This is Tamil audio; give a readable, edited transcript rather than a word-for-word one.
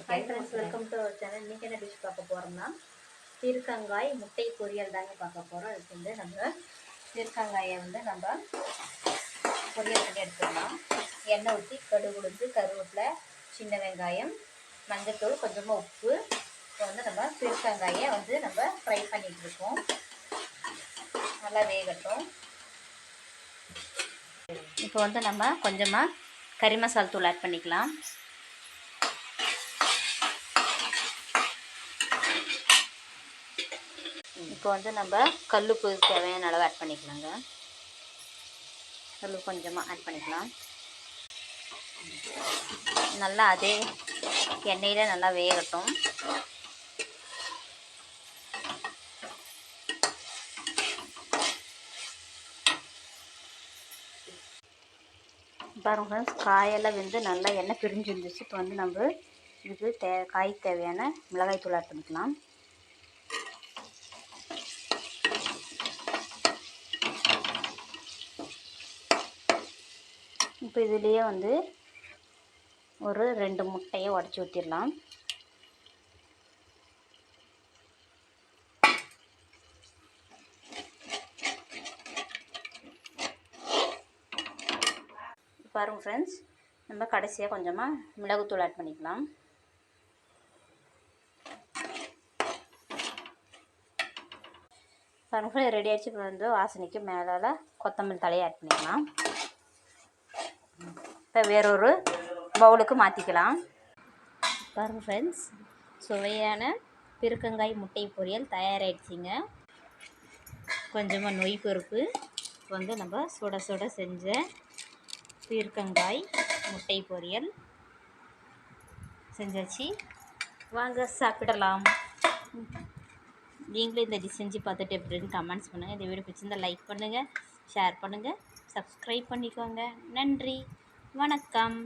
Hi friends, welcome to our channel. இன்றைக்கி என்ன டிஷ் பார்க்க போகிறோம்னா பீர்க்கங்காய் முட்டை பொரியல் தாங்க பார்க்க போகிறோம். அதுக்கு வந்து நம்ம பீர்க்கங்காயை நம்ம பொரியல் பண்ணி எடுத்துக்கலாம். எண்ணெய் ஊற்றி கடுகு, உளுந்து, கருவேப்பிலை, சின்ன வெங்காயம், மஞ்சத்தூள், கொஞ்சமாக உப்பு. இப்போ வந்து நம்ம பீர்க்கங்காயை நம்ம ஃப்ரை பண்ணிகிட்டு இருக்கோம். நல்லா வேகட்டும். இப்போ வந்து நம்ம கொஞ்சமாக கறி மசாலா தூள் ஆட் பண்ணிக்கலாம். இப்போ வந்து நம்ம கல்லுப்பு தேவையான அளவு ஆட் பண்ணிக்கலாங்க. கல்லுப்பு கொஞ்சமாக ஆட் பண்ணிக்கலாம். நல்லா அதே எண்ணெயில் நல்லா வேகட்டும். பாருங்க ஃப்ரெண்ட்ஸ், காயெல்லாம் வந்து நல்லா எண்ணெய் பிரிஞ்சு இருந்துச்சு. இப்போ வந்து நம்ம இதுக்கு காய்க்கு தேவையான மிளகாய் தூள் ஆட் பண்ணிக்கலாம். இப்போ இதுலேயே வந்து ஒரு 2 முட்டையை உடச்சி ஊற்றிடலாம். பாருங்கள் ஃப்ரெண்ட்ஸ், நம்ம கடைசியாக கொஞ்சமாக மிளகுத்தூள் ஆட் பண்ணிக்கலாம். பாருங்கள், ரெடி ஆகிடுச்சு. இப்போ வந்து வாசனைக்கு மேலால் கொத்தமல்லி தலையை ஆட் பண்ணிக்கலாம். இப்போ வேறொரு பவுலுக்கு மாற்றிக்கலாம். பாருங்கள் ஃப்ரெண்ட்ஸ், சுவையான பீர்க்கங்காய் முட்டை பொரியல் தயாராகிடுச்சிங்க. கொஞ்சமாக நொய் பருப்பு வந்து நம்ம சுட சுட செஞ்ச பீர்க்கங்காய் முட்டை பொரியல் செஞ்சாச்சு. வாங்க சாப்பிடலாம். நீங்களும் இந்த டிஷ் செஞ்சு பார்த்துட்டு எப்படின்னு கமெண்ட்ஸ் பண்ணுங்கள். இந்த வீடியோ பிடிச்சிருந்தால் லைக் பண்ணுங்கள், ஷேர் பண்ணுங்கள், சப்ஸ்கிரைப் பண்ணிக்கோங்க. நன்றி, வணக்கம்.